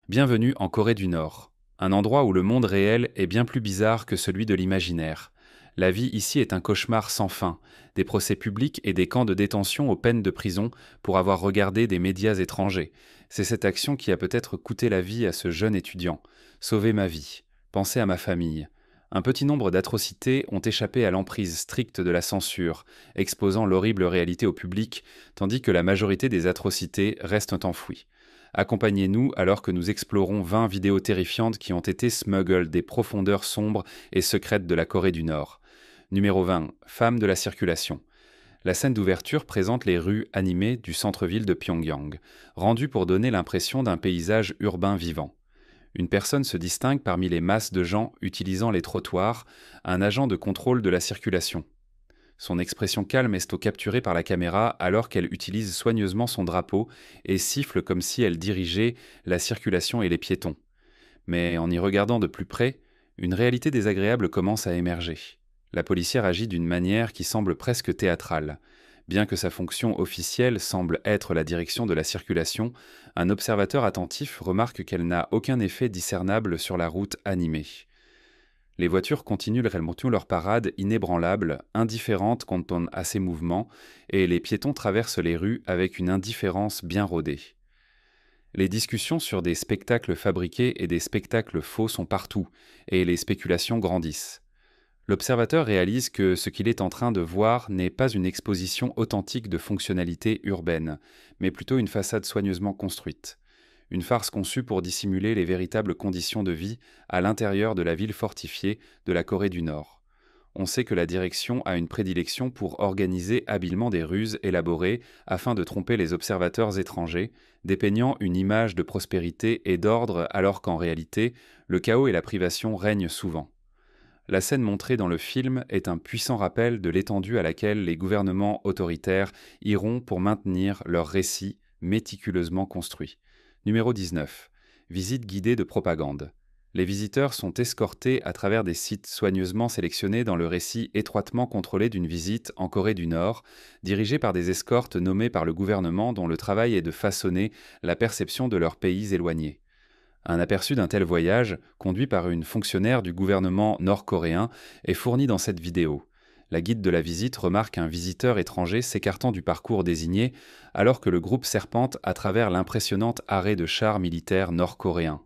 Bienvenue en Corée du Nord, un endroit où le monde réel est bien plus bizarre que celui de l'imaginaire. La vie ici est un cauchemar sans fin, des procès publics et des camps de détention aux peines de prison pour avoir regardé des médias étrangers. C'est cette action qui a peut-être coûté la vie à ce jeune étudiant. Sauver ma vie, penser à ma famille. Un petit nombre d'atrocités ont échappé à l'emprise stricte de la censure, exposant l'horrible réalité au public, tandis que la majorité des atrocités restent enfouies. Accompagnez-nous alors que nous explorons 20 vidéos terrifiantes qui ont été smuggled des profondeurs sombres et secrètes de la Corée du Nord. Numéro 20. Femmes de la circulation. La scène d'ouverture présente les rues animées du centre-ville de Pyongyang, rendues pour donner l'impression d'un paysage urbain vivant. Une personne se distingue parmi les masses de gens utilisant les trottoirs, un agent de contrôle de la circulation. Son expression calme est capturée par la caméra alors qu'elle utilise soigneusement son drapeau et siffle comme si elle dirigeait la circulation et les piétons. Mais en y regardant de plus près, une réalité désagréable commence à émerger. La policière agit d'une manière qui semble presque théâtrale. Bien que sa fonction officielle semble être la direction de la circulation, un observateur attentif remarque qu'elle n'a aucun effet discernable sur la route animée. Les voitures continuent leur parade inébranlable, indifférentes quant à ces mouvements, et les piétons traversent les rues avec une indifférence bien rodée. Les discussions sur des spectacles fabriqués et des spectacles faux sont partout, et les spéculations grandissent. L'observateur réalise que ce qu'il est en train de voir n'est pas une exposition authentique de fonctionnalités urbaines, mais plutôt une façade soigneusement construite. Une farce conçue pour dissimuler les véritables conditions de vie à l'intérieur de la ville fortifiée de la Corée du Nord. On sait que la direction a une prédilection pour organiser habilement des ruses élaborées afin de tromper les observateurs étrangers, dépeignant une image de prospérité et d'ordre alors qu'en réalité, le chaos et la privation règnent souvent. La scène montrée dans le film est un puissant rappel de l'étendue à laquelle les gouvernements autoritaires iront pour maintenir leur récit méticuleusement construit. Numéro 19. Visite guidée de propagande. Les visiteurs sont escortés à travers des sites soigneusement sélectionnés dans le récit étroitement contrôlé d'une visite en Corée du Nord, dirigée par des escortes nommées par le gouvernement dont le travail est de façonner la perception de leurs pays éloignés. Un aperçu d'un tel voyage, conduit par une fonctionnaire du gouvernement nord-coréen, est fourni dans cette vidéo. La guide de la visite remarque un visiteur étranger s'écartant du parcours désigné, alors que le groupe serpente à travers l'impressionnant arrêt de chars militaires nord-coréens.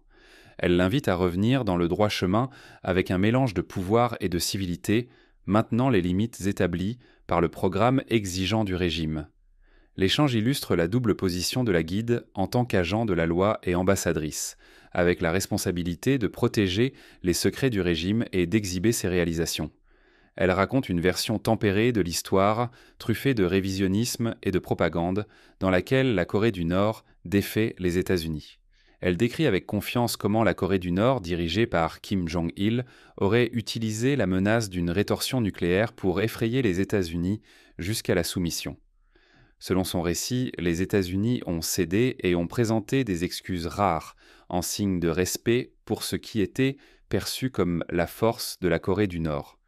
Elle l'invite à revenir dans le droit chemin avec un mélange de pouvoir et de civilité, maintenant les limites établies par le programme exigeant du régime. L'échange illustre la double position de la guide en tant qu'agent de la loi et ambassadrice, avec la responsabilité de protéger les secrets du régime et d'exhiber ses réalisations. Elle raconte une version tempérée de l'histoire, truffée de révisionnisme et de propagande, dans laquelle la Corée du Nord défait les États-Unis. Elle décrit avec confiance comment la Corée du Nord, dirigée par Kim Jong-il, aurait utilisé la menace d'une rétorsion nucléaire pour effrayer les États-Unis jusqu'à la soumission. Selon son récit, les États-Unis ont cédé et ont présenté des excuses rares, en signe de respect pour ce qui était perçu comme la force de la Corée du Nord.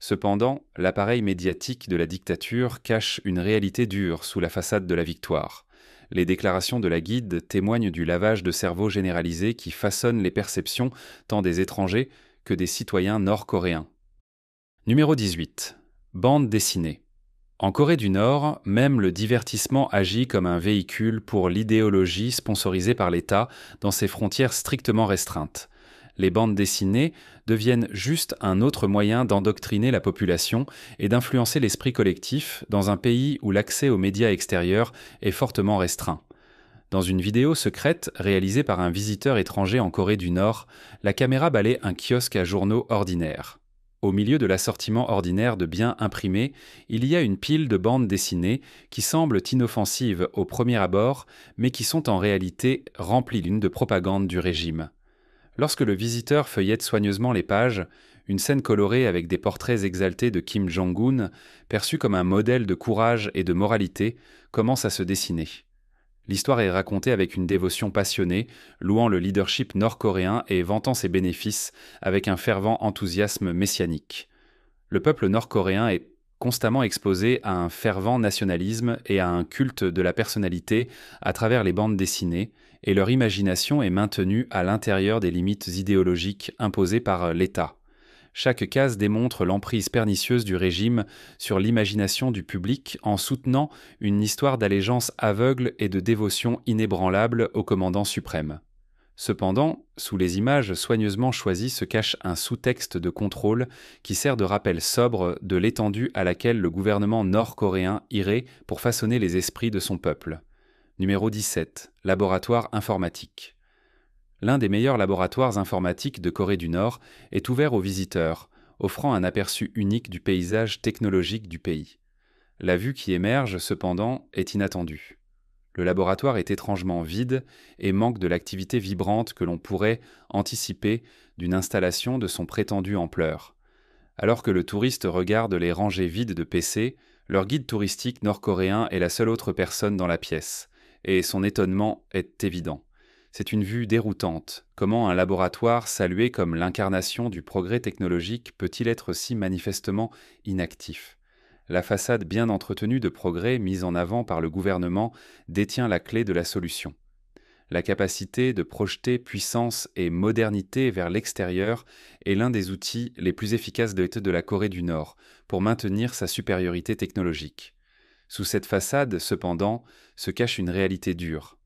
Cependant, l'appareil médiatique de la dictature cache une réalité dure sous la façade de la victoire. Les déclarations de la guide témoignent du lavage de cerveau généralisé qui façonne les perceptions tant des étrangers que des citoyens nord-coréens. Numéro 18. Bande dessinée. En Corée du Nord, même le divertissement agit comme un véhicule pour l'idéologie sponsorisée par l'État dans ses frontières strictement restreintes. Les bandes dessinées deviennent juste un autre moyen d'endoctriner la population et d'influencer l'esprit collectif dans un pays où l'accès aux médias extérieurs est fortement restreint. Dans une vidéo secrète réalisée par un visiteur étranger en Corée du Nord, la caméra balaie un kiosque à journaux ordinaire. Au milieu de l'assortiment ordinaire de biens imprimés, il y a une pile de bandes dessinées qui semblent inoffensives au premier abord, mais qui sont en réalité remplies d'une de propagande du régime. Lorsque le visiteur feuillette soigneusement les pages, une scène colorée avec des portraits exaltés de Kim Jong-un, perçu comme un modèle de courage et de moralité, commence à se dessiner. L'histoire est racontée avec une dévotion passionnée, louant le leadership nord-coréen et vantant ses bénéfices avec un fervent enthousiasme messianique. Le peuple nord-coréen est constamment exposé à un fervent nationalisme et à un culte de la personnalité à travers les bandes dessinées, et leur imagination est maintenue à l'intérieur des limites idéologiques imposées par l'État. Chaque case démontre l'emprise pernicieuse du régime sur l'imagination du public en soutenant une histoire d'allégeance aveugle et de dévotion inébranlable au commandant suprême. Cependant, sous les images soigneusement choisies se cache un sous-texte de contrôle qui sert de rappel sobre de l'étendue à laquelle le gouvernement nord-coréen irait pour façonner les esprits de son peuple. Numéro 17. Laboratoire informatique. L'un des meilleurs laboratoires informatiques de Corée du Nord est ouvert aux visiteurs, offrant un aperçu unique du paysage technologique du pays. La vue qui émerge, cependant, est inattendue. Le laboratoire est étrangement vide et manque de l'activité vibrante que l'on pourrait anticiper d'une installation de son prétendue ampleur. Alors que le touriste regarde les rangées vides de PC, leur guide touristique nord-coréen est la seule autre personne dans la pièce, et son étonnement est évident. C'est une vue déroutante. Comment un laboratoire salué comme l'incarnation du progrès technologique peut-il être si manifestement inactif ? La façade bien entretenue de progrès mise en avant par le gouvernement détient la clé de la solution. La capacité de projeter puissance et modernité vers l'extérieur est l'un des outils les plus efficaces de la Corée du Nord pour maintenir sa supériorité technologique. Sous cette façade, cependant, se cache une réalité dure.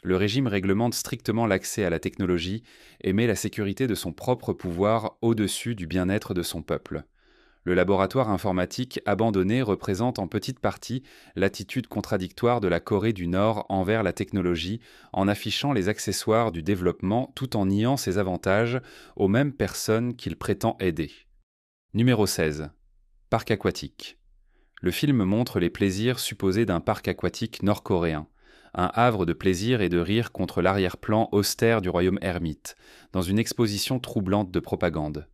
Le régime réglemente strictement l'accès à la technologie et met la sécurité de son propre pouvoir au-dessus du bien-être de son peuple. Le laboratoire informatique abandonné représente en petite partie l'attitude contradictoire de la Corée du Nord envers la technologie en affichant les accessoires du développement tout en niant ses avantages aux mêmes personnes qu'il prétend aider. Numéro 16. Parc aquatique. Le film montre les plaisirs supposés d'un parc aquatique nord-coréen, un havre de plaisir et de rire contre l'arrière-plan austère du royaume ermite, dans une exposition troublante de propagande.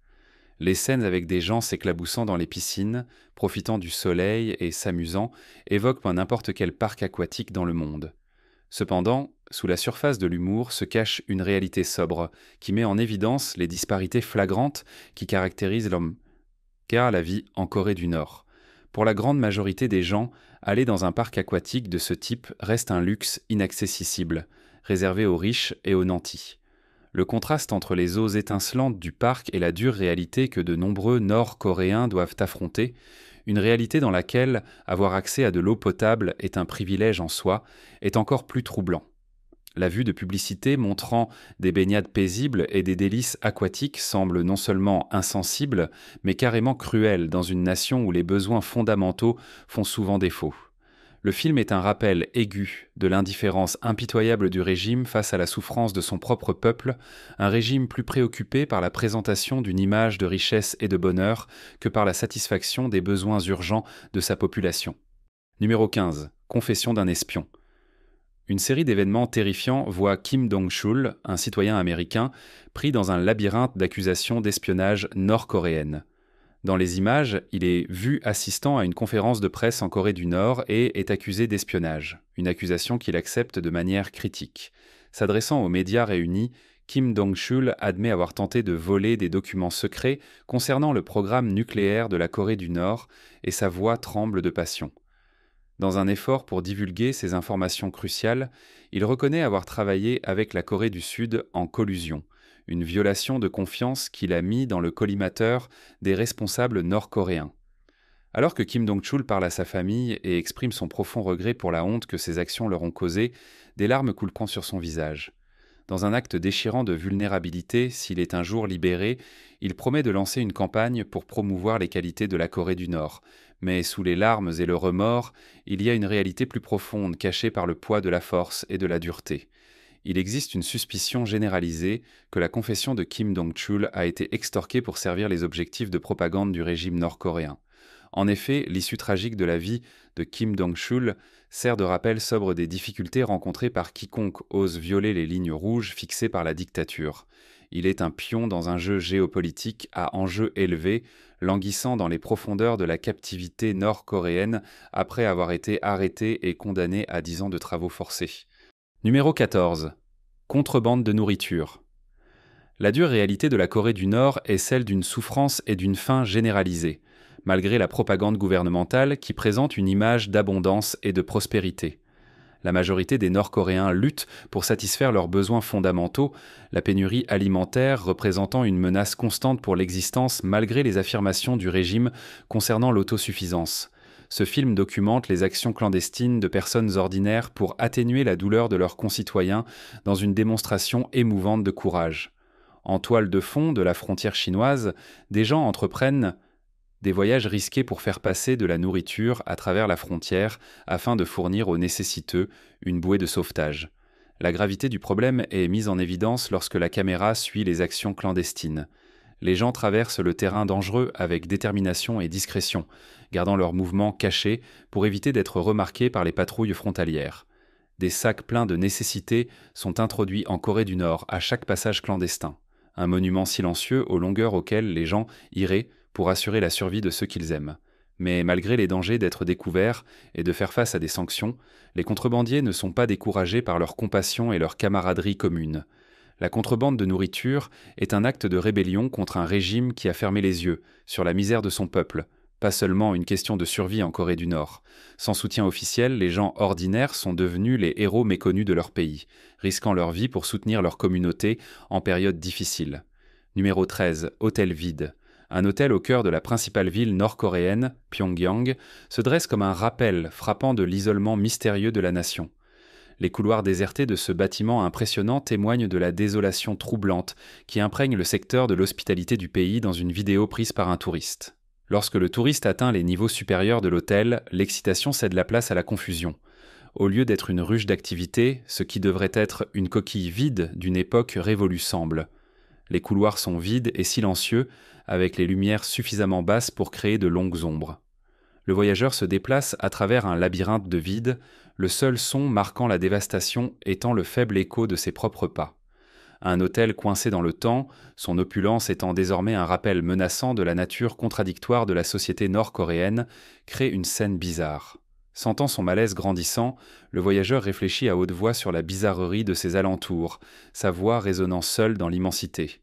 Les scènes avec des gens s'éclaboussant dans les piscines, profitant du soleil et s'amusant, évoquent n'importe quel parc aquatique dans le monde. Cependant, sous la surface de l'humour se cache une réalité sobre, qui met en évidence les disparités flagrantes qui caractérisent l'homme. Car la vie en Corée du Nord. Pour la grande majorité des gens, aller dans un parc aquatique de ce type reste un luxe inaccessible, réservé aux riches et aux nantis. Le contraste entre les eaux étincelantes du parc et la dure réalité que de nombreux Nord-Coréens doivent affronter, une réalité dans laquelle avoir accès à de l'eau potable est un privilège en soi, est encore plus troublant. La vue de publicité montrant des baignades paisibles et des délices aquatiques semble non seulement insensible, mais carrément cruelle dans une nation où les besoins fondamentaux font souvent défaut. Le film est un rappel aigu de l'indifférence impitoyable du régime face à la souffrance de son propre peuple, un régime plus préoccupé par la présentation d'une image de richesse et de bonheur que par la satisfaction des besoins urgents de sa population. Numéro 15. Confession d'un espion. Une série d'événements terrifiants voit Kim Dong-chul, un citoyen américain, pris dans un labyrinthe d'accusations d'espionnage nord-coréennes. Dans les images, il est vu assistant à une conférence de presse en Corée du Nord et est accusé d'espionnage, une accusation qu'il accepte de manière critique. S'adressant aux médias réunis, Kim Dong-chul admet avoir tenté de voler des documents secrets concernant le programme nucléaire de la Corée du Nord et sa voix tremble de passion. Dans un effort pour divulguer ces informations cruciales, il reconnaît avoir travaillé avec la Corée du Sud en collusion, une violation de confiance qu'il a mis dans le collimateur des responsables nord-coréens. Alors que Kim Dong-chul parle à sa famille et exprime son profond regret pour la honte que ses actions leur ont causée, des larmes coulent sur son visage. Dans un acte déchirant de vulnérabilité, s'il est un jour libéré, il promet de lancer une campagne pour promouvoir les qualités de la Corée du Nord. Mais sous les larmes et le remords, il y a une réalité plus profonde cachée par le poids de la force et de la dureté. Il existe une suspicion généralisée que la confession de Kim Dong-chul a été extorquée pour servir les objectifs de propagande du régime nord-coréen. En effet, l'issue tragique de la vie de Kim Dong-chul sert de rappel sobre des difficultés rencontrées par quiconque ose violer les lignes rouges fixées par la dictature. Il est un pion dans un jeu géopolitique à enjeux élevés, languissant dans les profondeurs de la captivité nord-coréenne après avoir été arrêté et condamné à 10 ans de travaux forcés. Numéro 14. Contrebande de nourriture. La dure réalité de la Corée du Nord est celle d'une souffrance et d'une faim généralisée, malgré la propagande gouvernementale qui présente une image d'abondance et de prospérité. La majorité des Nord-Coréens luttent pour satisfaire leurs besoins fondamentaux, la pénurie alimentaire représentant une menace constante pour l'existence malgré les affirmations du régime concernant l'autosuffisance. Ce film documente les actions clandestines de personnes ordinaires pour atténuer la douleur de leurs concitoyens dans une démonstration émouvante de courage. En toile de fond de la frontière chinoise, des gens entreprennent des voyages risqués pour faire passer de la nourriture à travers la frontière afin de fournir aux nécessiteux une bouée de sauvetage. La gravité du problème est mise en évidence lorsque la caméra suit les actions clandestines. Les gens traversent le terrain dangereux avec détermination et discrétion, gardant leurs mouvements cachés pour éviter d'être remarqués par les patrouilles frontalières. Des sacs pleins de nécessités sont introduits en Corée du Nord à chaque passage clandestin, un monument silencieux aux longueurs auxquelles les gens iraient pour assurer la survie de ceux qu'ils aiment. Mais malgré les dangers d'être découverts et de faire face à des sanctions, les contrebandiers ne sont pas découragés par leur compassion et leur camaraderie commune. La contrebande de nourriture est un acte de rébellion contre un régime qui a fermé les yeux sur la misère de son peuple, pas seulement une question de survie en Corée du Nord. Sans soutien officiel, les gens ordinaires sont devenus les héros méconnus de leur pays, risquant leur vie pour soutenir leur communauté en période difficile. Numéro 13, hôtel vide. Un hôtel au cœur de la principale ville nord-coréenne, Pyongyang, se dresse comme un rappel frappant de l'isolement mystérieux de la nation. Les couloirs désertés de ce bâtiment impressionnant témoignent de la désolation troublante qui imprègne le secteur de l'hospitalité du pays dans une vidéo prise par un touriste. Lorsque le touriste atteint les niveaux supérieurs de l'hôtel, l'excitation cède la place à la confusion. Au lieu d'être une ruche d'activité, ce qui devrait être une coquille vide d'une époque révolue semble. Les couloirs sont vides et silencieux, avec les lumières suffisamment basses pour créer de longues ombres. Le voyageur se déplace à travers un labyrinthe de vide, le seul son marquant la dévastation étant le faible écho de ses propres pas. Un hôtel coincé dans le temps, son opulence étant désormais un rappel menaçant de la nature contradictoire de la société nord-coréenne, crée une scène bizarre. Sentant son malaise grandissant, le voyageur réfléchit à haute voix sur la bizarrerie de ses alentours, sa voix résonnant seule dans l'immensité.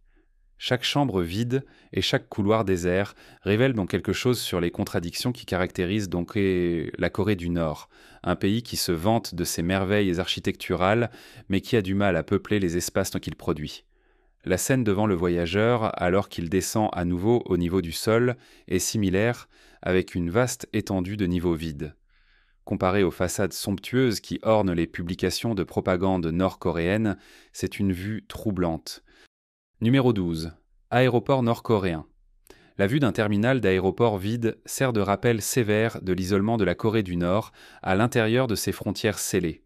Chaque chambre vide et chaque couloir désert révèlent donc quelque chose sur les contradictions qui caractérisent donc la Corée du Nord, un pays qui se vante de ses merveilles architecturales, mais qui a du mal à peupler les espaces qu'il produit. La scène devant le voyageur, alors qu'il descend à nouveau au niveau du sol, est similaire, avec une vaste étendue de niveaux vides. Comparé aux façades somptueuses qui ornent les publications de propagande nord-coréenne, c'est une vue troublante. Numéro 12. Aéroport nord-coréen. La vue d'un terminal d'aéroport vide sert de rappel sévère de l'isolement de la Corée du Nord à l'intérieur de ses frontières scellées.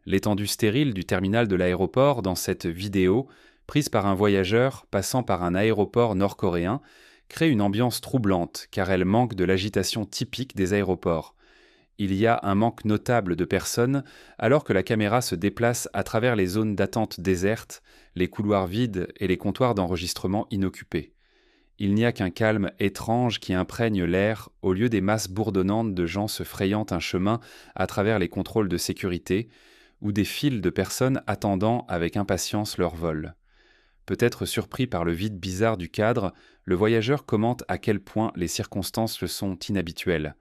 L'étendue stérile du terminal de l'aéroport dans cette vidéo, prise par un voyageur passant par un aéroport nord-coréen, crée une ambiance troublante car elle manque de l'agitation typique des aéroports. Il y a un manque notable de personnes alors que la caméra se déplace à travers les zones d'attente désertes, les couloirs vides et les comptoirs d'enregistrement inoccupés. Il n'y a qu'un calme étrange qui imprègne l'air au lieu des masses bourdonnantes de gens se frayant un chemin à travers les contrôles de sécurité ou des files de personnes attendant avec impatience leur vol. Peut-être surpris par le vide bizarre du cadre, le voyageur commente à quel point les circonstances le sont inhabituelles.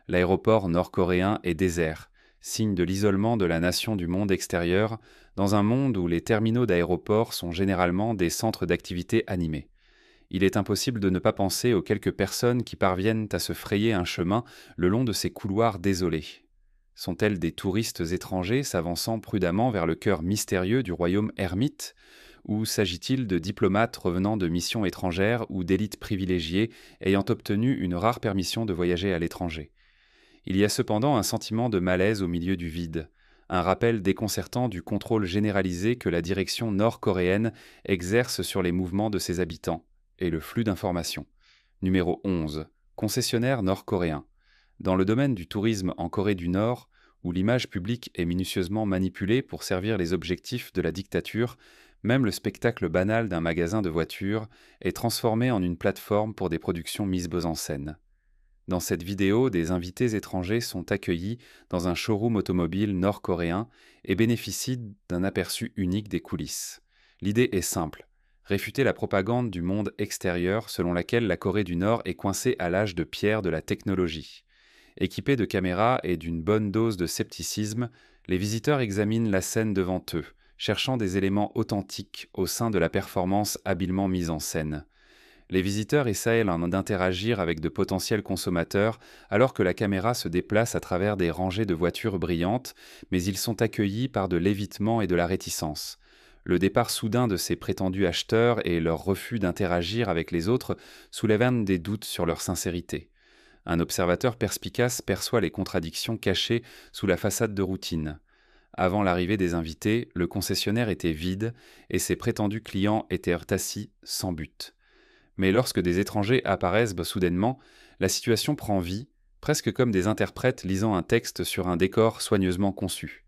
L'aéroport nord-coréen est désert, signe de l'isolement de la nation du monde extérieur, dans un monde où les terminaux d'aéroports sont généralement des centres d'activité animés. Il est impossible de ne pas penser aux quelques personnes qui parviennent à se frayer un chemin le long de ces couloirs désolés. Sont-elles des touristes étrangers s'avançant prudemment vers le cœur mystérieux du royaume ermite, ou s'agit-il de diplomates revenant de missions étrangères ou d'élites privilégiées ayant obtenu une rare permission de voyager à l'étranger ? Il y a cependant un sentiment de malaise au milieu du vide, un rappel déconcertant du contrôle généralisé que la direction nord-coréenne exerce sur les mouvements de ses habitants et le flux d'informations. Numéro 11. Concessionnaire nord-coréen. Dans le domaine du tourisme en Corée du Nord, où l'image publique est minutieusement manipulée pour servir les objectifs de la dictature, même le spectacle banal d'un magasin de voitures est transformé en une plateforme pour des productions mises en scène. Dans cette vidéo, des invités étrangers sont accueillis dans un showroom automobile nord-coréen et bénéficient d'un aperçu unique des coulisses. L'idée est simple, réfuter la propagande du monde extérieur selon laquelle la Corée du Nord est coincée à l'âge de pierre de la technologie. Équipée de caméras et d'une bonne dose de scepticisme, Les visiteurs examinent la scène devant eux, cherchant des éléments authentiques au sein de la performance habilement mise en scène. Les visiteurs essaient d'interagir avec de potentiels consommateurs alors que la caméra se déplace à travers des rangées de voitures brillantes, mais ils sont accueillis par de l'évitement et de la réticence. Le départ soudain de ces prétendus acheteurs et leur refus d'interagir avec les autres soulèvent des doutes sur leur sincérité. Un observateur perspicace perçoit les contradictions cachées sous la façade de routine. Avant l'arrivée des invités, le concessionnaire était vide et ses prétendus clients étaient assis sans but. Mais lorsque des étrangers apparaissent soudainement, la situation prend vie, presque comme des interprètes lisant un texte sur un décor soigneusement conçu.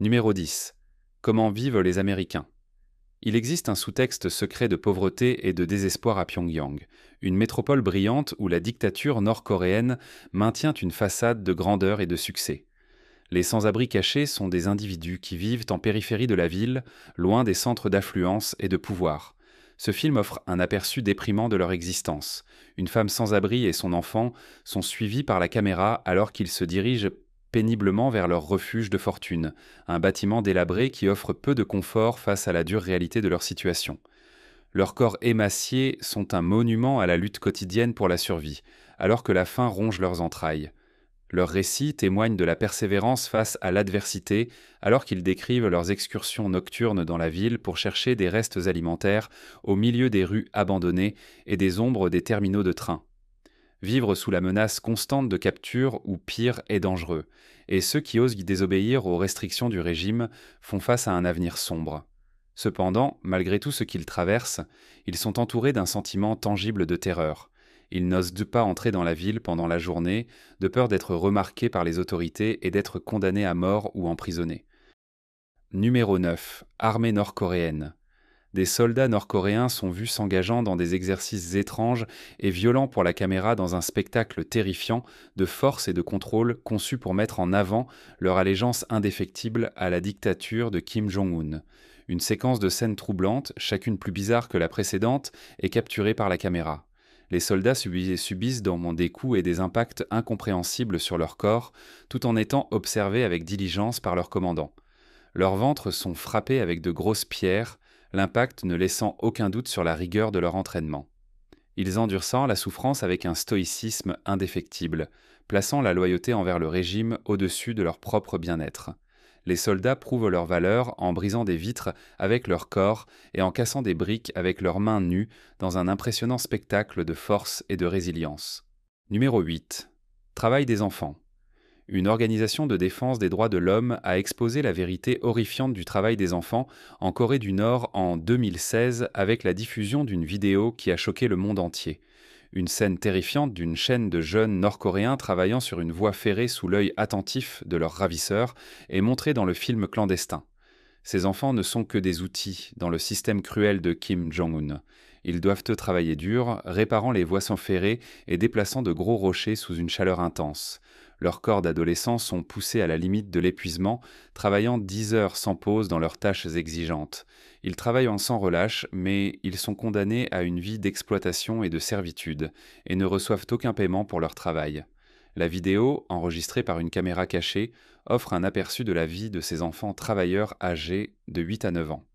Numéro 10. Comment vivent les Américains? Il existe un sous-texte secret de pauvreté et de désespoir à Pyongyang, une métropole brillante où la dictature nord-coréenne maintient une façade de grandeur et de succès. Les sans-abri cachés sont des individus qui vivent en périphérie de la ville, loin des centres d'affluence et de pouvoir. Ce film offre un aperçu déprimant de leur existence. Une femme sans abri et son enfant sont suivis par la caméra alors qu'ils se dirigent péniblement vers leur refuge de fortune, un bâtiment délabré qui offre peu de confort face à la dure réalité de leur situation. Leurs corps émaciés sont un monument à la lutte quotidienne pour la survie, alors que la faim ronge leurs entrailles. Leurs récits témoignent de la persévérance face à l'adversité, alors qu'ils décrivent leurs excursions nocturnes dans la ville pour chercher des restes alimentaires au milieu des rues abandonnées et des ombres des terminaux de train. Vivre sous la menace constante de capture ou pire est dangereux, et ceux qui osent désobéir aux restrictions du régime font face à un avenir sombre. Cependant, malgré tout ce qu'ils traversent, ils sont entourés d'un sentiment tangible de terreur. Ils n'osent pas entrer dans la ville pendant la journée, de peur d'être remarqués par les autorités et d'être condamnés à mort ou emprisonnés. Numéro 9. Armée nord-coréenne. Des soldats nord-coréens sont vus s'engageant dans des exercices étranges et violents pour la caméra dans un spectacle terrifiant de force et de contrôle conçu pour mettre en avant leur allégeance indéfectible à la dictature de Kim Jong-un. Une séquence de scènes troublantes, chacune plus bizarre que la précédente, est capturée par la caméra. Les soldats subissent des coups et des impacts incompréhensibles sur leur corps, tout en étant observés avec diligence par leur commandant. Leurs ventres sont frappés avec de grosses pierres, l'impact ne laissant aucun doute sur la rigueur de leur entraînement. Ils endurent la souffrance avec un stoïcisme indéfectible, plaçant la loyauté envers le régime au-dessus de leur propre bien-être. Les soldats prouvent leur valeur en brisant des vitres avec leur corps et en cassant des briques avec leurs mains nues dans un impressionnant spectacle de force et de résilience. Numéro 8. Travail des enfants. Une organisation de défense des droits de l'homme a exposé la vérité horrifiante du travail des enfants en Corée du Nord en 2016 avec la diffusion d'une vidéo qui a choqué le monde entier. Une scène terrifiante d'une chaîne de jeunes nord-coréens travaillant sur une voie ferrée sous l'œil attentif de leurs ravisseurs est montrée dans le film clandestin. Ces enfants ne sont que des outils dans le système cruel de Kim Jong-un. Ils doivent travailler dur, réparant les voies ferrées et déplaçant de gros rochers sous une chaleur intense. Leurs corps d'adolescents sont poussés à la limite de l'épuisement, travaillant 10 heures sans pause dans leurs tâches exigeantes. Ils travaillent sans relâche, mais ils sont condamnés à une vie d'exploitation et de servitude, et ne reçoivent aucun paiement pour leur travail. La vidéo, enregistrée par une caméra cachée, offre un aperçu de la vie de ces enfants travailleurs âgés de 8 à 9 ans.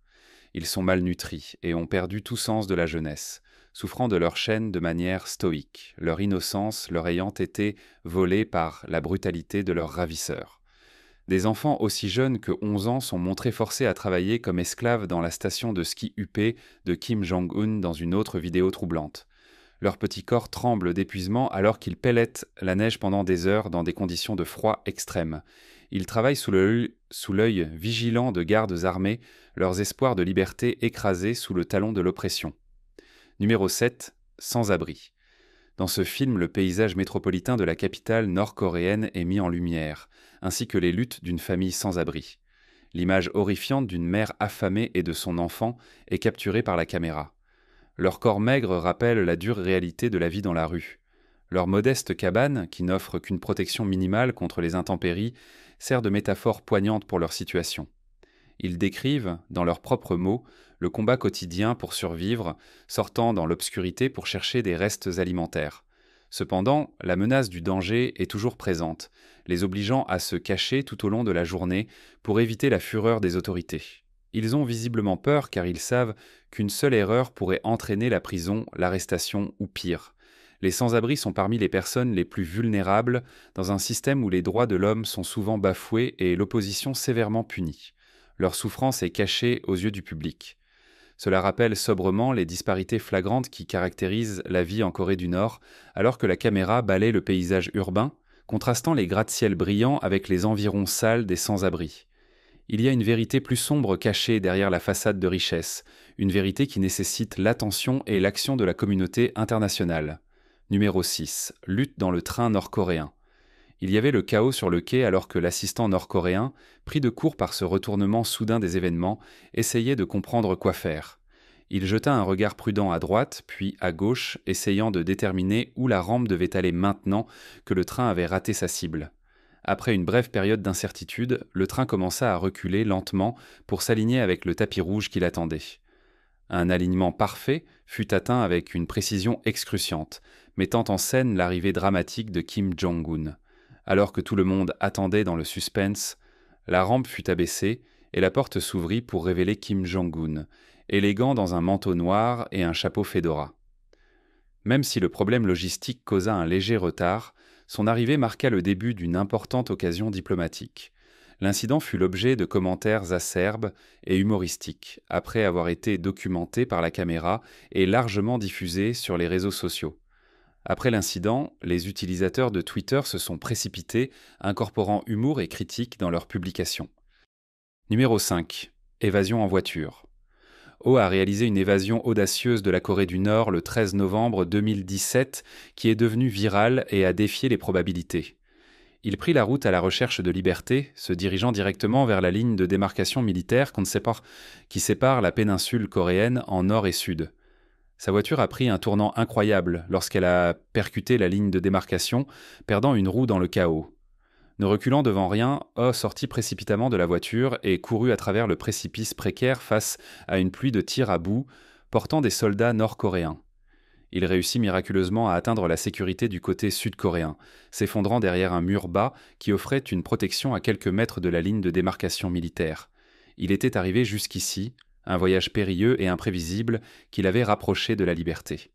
Ils sont malnutris et ont perdu tout sens de la jeunesse, souffrant de leur chaîne de manière stoïque, leur innocence leur ayant été volée par la brutalité de leurs ravisseurs. Des enfants aussi jeunes que 11 ans sont montrés forcés à travailler comme esclaves dans la station de ski huppé de Kim Jong-un dans une autre vidéo troublante. Leurs petits corps tremblent d'épuisement alors qu'ils pellettent la neige pendant des heures dans des conditions de froid extrême. Ils travaillent sous l'œil vigilant de gardes armés, leurs espoirs de liberté écrasés sous le talon de l'oppression. Numéro 7. Sans-abri. Dans ce film, le paysage métropolitain de la capitale nord-coréenne est mis en lumière, ainsi que les luttes d'une famille sans-abri. L'image horrifiante d'une mère affamée et de son enfant est capturée par la caméra. Leurs corps maigres rappellent la dure réalité de la vie dans la rue. Leur modeste cabane, qui n'offre qu'une protection minimale contre les intempéries, sert de métaphore poignante pour leur situation. Ils décrivent, dans leurs propres mots, le combat quotidien pour survivre, sortant dans l'obscurité pour chercher des restes alimentaires. Cependant, la menace du danger est toujours présente, les obligeant à se cacher tout au long de la journée pour éviter la fureur des autorités. Ils ont visiblement peur car ils savent qu'une seule erreur pourrait entraîner la prison, l'arrestation ou pire. Les sans-abri sont parmi les personnes les plus vulnérables dans un système où les droits de l'homme sont souvent bafoués et l'opposition sévèrement punie. Leur souffrance est cachée aux yeux du public. Cela rappelle sobrement les disparités flagrantes qui caractérisent la vie en Corée du Nord, alors que la caméra balaie le paysage urbain, contrastant les gratte-ciel brillants avec les environs sales des sans-abri. Il y a une vérité plus sombre cachée derrière la façade de richesse, une vérité qui nécessite l'attention et l'action de la communauté internationale. Numéro 6. Lutte dans le train nord-coréen. Il y avait le chaos sur le quai alors que l'assistant nord-coréen, pris de court par ce retournement soudain des événements, essayait de comprendre quoi faire. Il jeta un regard prudent à droite, puis à gauche, essayant de déterminer où la rampe devait aller maintenant que le train avait raté sa cible. Après une brève période d'incertitude, le train commença à reculer lentement pour s'aligner avec le tapis rouge qui l'attendait. Un alignement parfait fut atteint avec une précision excruciante, mettant en scène l'arrivée dramatique de Kim Jong-un. Alors que tout le monde attendait dans le suspense, la rampe fut abaissée et la porte s'ouvrit pour révéler Kim Jong-un, élégant dans un manteau noir et un chapeau fedora. Même si le problème logistique causa un léger retard, son arrivée marqua le début d'une importante occasion diplomatique. L'incident fut l'objet de commentaires acerbes et humoristiques, après avoir été documenté par la caméra et largement diffusé sur les réseaux sociaux. Après l'incident, les utilisateurs de Twitter se sont précipités, incorporant humour et critique dans leurs publications. Numéro 5. Évasion en voiture. Oh a réalisé une évasion audacieuse de la Corée du Nord le 13 novembre 2017 qui est devenue virale et a défié les probabilités. Il prit la route à la recherche de liberté, se dirigeant directement vers la ligne de démarcation militaire qui sépare la péninsule coréenne en nord et sud. Sa voiture a pris un tournant incroyable lorsqu'elle a percuté la ligne de démarcation, perdant une roue dans le chaos. Ne reculant devant rien, Oh sortit précipitamment de la voiture et courut à travers le précipice précaire face à une pluie de tirs à bout, portant des soldats nord-coréens. Il réussit miraculeusement à atteindre la sécurité du côté sud-coréen, s'effondrant derrière un mur bas qui offrait une protection à quelques mètres de la ligne de démarcation militaire. Il était arrivé jusqu'ici, un voyage périlleux et imprévisible qui l'avait rapproché de la liberté.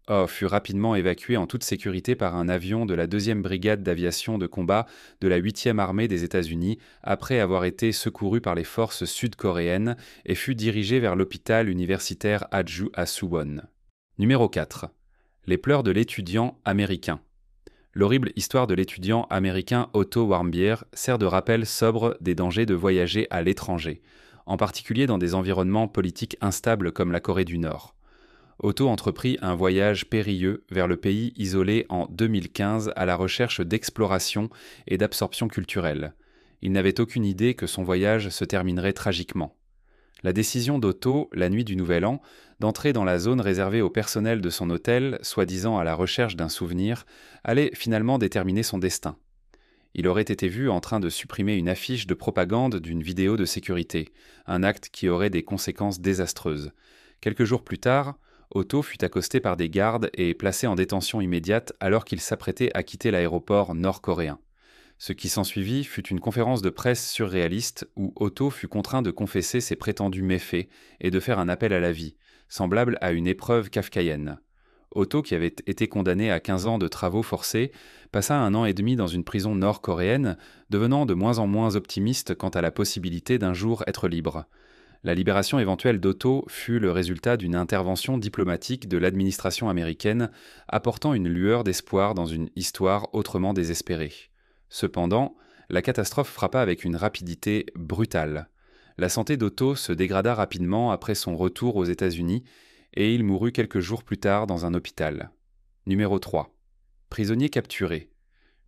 Oh fut rapidement évacué en toute sécurité par un avion de la 2e brigade d'aviation de combat de la 8e armée des États-Unis après avoir été secouru par les forces sud-coréennes et fut dirigé vers l'hôpital universitaire Haju à Suwon. Numéro 4. Les pleurs de l'étudiant américain. L'horrible histoire de l'étudiant américain Otto Warmbier sert de rappel sobre des dangers de voyager à l'étranger, en particulier dans des environnements politiques instables comme la Corée du Nord. Otto entreprit un voyage périlleux vers le pays isolé en 2015 à la recherche d'exploration et d'absorption culturelle. Il n'avait aucune idée que son voyage se terminerait tragiquement. La décision d'Otto, la nuit du Nouvel An, d'entrer dans la zone réservée au personnel de son hôtel, soi-disant à la recherche d'un souvenir, allait finalement déterminer son destin. Il aurait été vu en train de supprimer une affiche de propagande d'une vidéo de sécurité, un acte qui aurait des conséquences désastreuses. Quelques jours plus tard, Otto fut accosté par des gardes et placé en détention immédiate alors qu'il s'apprêtait à quitter l'aéroport nord-coréen. Ce qui s'ensuivit fut une conférence de presse surréaliste où Otto fut contraint de confesser ses prétendus méfaits et de faire un appel à la vie, semblable à une épreuve kafkaïenne. Otto, qui avait été condamné à 15 ans de travaux forcés, passa 1 an et demi dans une prison nord-coréenne, devenant de moins en moins optimiste quant à la possibilité d'un jour être libre. La libération éventuelle d'Otto fut le résultat d'une intervention diplomatique de l'administration américaine, apportant une lueur d'espoir dans une histoire autrement désespérée. Cependant, la catastrophe frappa avec une rapidité brutale. La santé d'Otto se dégrada rapidement après son retour aux États-Unis et il mourut quelques jours plus tard dans un hôpital. Numéro 3. Prisonnier capturé.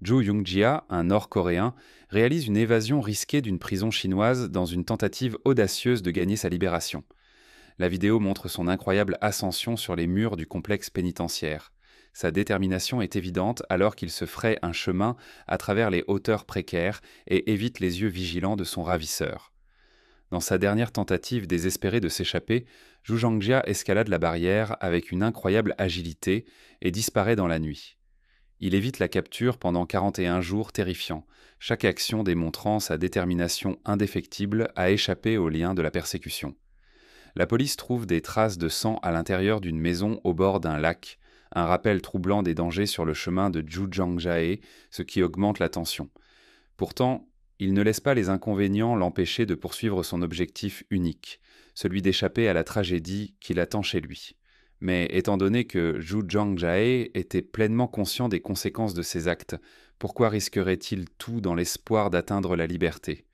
Joo Young-jia, un Nord-Coréen, réalise une évasion risquée d'une prison chinoise dans une tentative audacieuse de gagner sa libération. La vidéo montre son incroyable ascension sur les murs du complexe pénitentiaire. Sa détermination est évidente alors qu'il se fraye un chemin à travers les hauteurs précaires et évite les yeux vigilants de son ravisseur. Dans sa dernière tentative désespérée de s'échapper, Joo Young-jia escalade la barrière avec une incroyable agilité et disparaît dans la nuit. Il évite la capture pendant 41 jours terrifiants, chaque action démontrant sa détermination indéfectible à échapper aux liens de la persécution. La police trouve des traces de sang à l'intérieur d'une maison au bord d'un lac, un rappel troublant des dangers sur le chemin de Zhujiangjae, ce qui augmente la tension. Pourtant, il ne laisse pas les inconvénients l'empêcher de poursuivre son objectif unique, celui d'échapper à la tragédie qui l'attend chez lui. Mais étant donné que Zhu Zhangjae était pleinement conscient des conséquences de ses actes, pourquoi risquerait-il tout dans l'espoir d'atteindre la liberté ?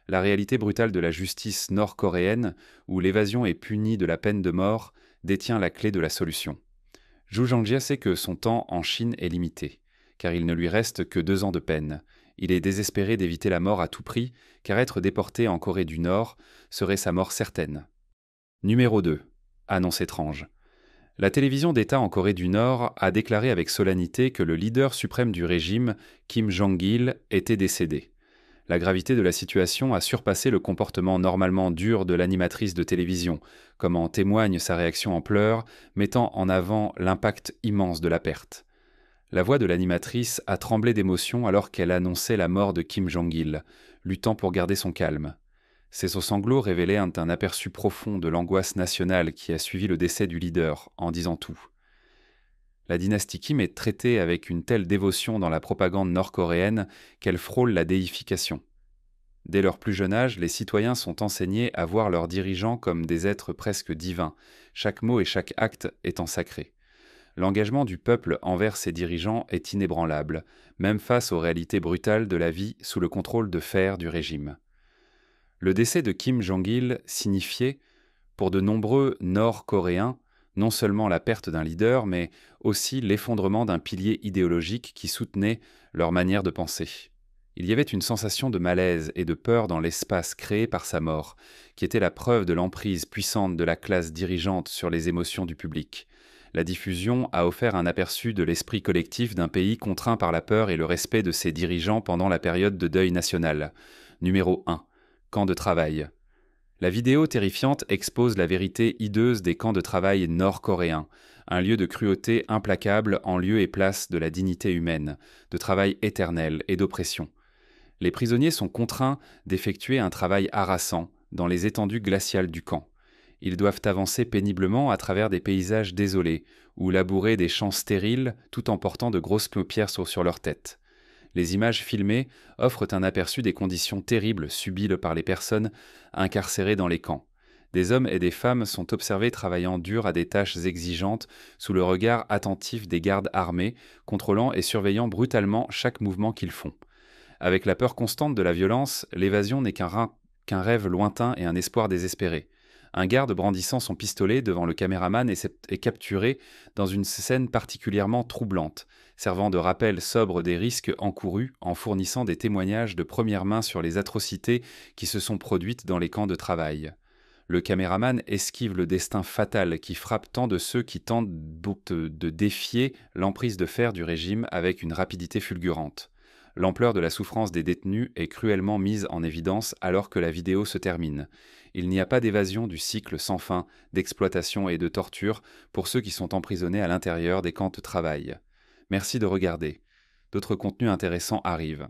La réalité brutale de la justice nord-coréenne, où l'évasion est punie de la peine de mort, détient la clé de la solution. Zhu Zhangjia sait que son temps en Chine est limité, car il ne lui reste que 2 ans de peine. Il est désespéré d'éviter la mort à tout prix, car être déporté en Corée du Nord serait sa mort certaine. Numéro 2. Annonce étrange. La télévision d'État en Corée du Nord a déclaré avec solennité que le leader suprême du régime, Kim Jong-il, était décédé. La gravité de la situation a surpassé le comportement normalement dur de l'animatrice de télévision, comme en témoigne sa réaction en pleurs, mettant en avant l'impact immense de la perte. La voix de l'animatrice a tremblé d'émotion alors qu'elle annonçait la mort de Kim Jong-il, luttant pour garder son calme. Ces sanglots révélaient un aperçu profond de l'angoisse nationale qui a suivi le décès du leader, en disant tout. La dynastie Kim est traitée avec une telle dévotion dans la propagande nord-coréenne qu'elle frôle la déification. Dès leur plus jeune âge, les citoyens sont enseignés à voir leurs dirigeants comme des êtres presque divins, chaque mot et chaque acte étant sacré. L'engagement du peuple envers ses dirigeants est inébranlable, même face aux réalités brutales de la vie sous le contrôle de fer du régime. Le décès de Kim Jong-il signifiait, pour de nombreux Nord-Coréens, non seulement la perte d'un leader, mais aussi l'effondrement d'un pilier idéologique qui soutenait leur manière de penser. Il y avait une sensation de malaise et de peur dans l'espace créé par sa mort, qui était la preuve de l'emprise puissante de la classe dirigeante sur les émotions du public. La diffusion a offert un aperçu de l'esprit collectif d'un pays contraint par la peur et le respect de ses dirigeants pendant la période de deuil national. Numéro 1. Camp de travail. La vidéo terrifiante expose la vérité hideuse des camps de travail nord-coréens, un lieu de cruauté implacable en lieu et place de la dignité humaine, de travail éternel et d'oppression. Les prisonniers sont contraints d'effectuer un travail harassant dans les étendues glaciales du camp. Ils doivent avancer péniblement à travers des paysages désolés, ou labourer des champs stériles tout en portant de grosses paupières sur leur tête. Les images filmées offrent un aperçu des conditions terribles subies par les personnes incarcérées dans les camps. Des hommes et des femmes sont observés travaillant dur à des tâches exigeantes sous le regard attentif des gardes armés, contrôlant et surveillant brutalement chaque mouvement qu'ils font. Avec la peur constante de la violence, l'évasion n'est qu'un rêve lointain et un espoir désespéré. Un garde brandissant son pistolet devant le caméraman est capturé dans une scène particulièrement troublante, servant de rappel sobre des risques encourus en fournissant des témoignages de première main sur les atrocités qui se sont produites dans les camps de travail. Le caméraman esquive le destin fatal qui frappe tant de ceux qui tentent de défier l'emprise de fer du régime avec une rapidité fulgurante. L'ampleur de la souffrance des détenus est cruellement mise en évidence alors que la vidéo se termine. Il n'y a pas d'évasion du cycle sans fin d'exploitation et de torture pour ceux qui sont emprisonnés à l'intérieur des camps de travail. Merci de regarder. D'autres contenus intéressants arrivent.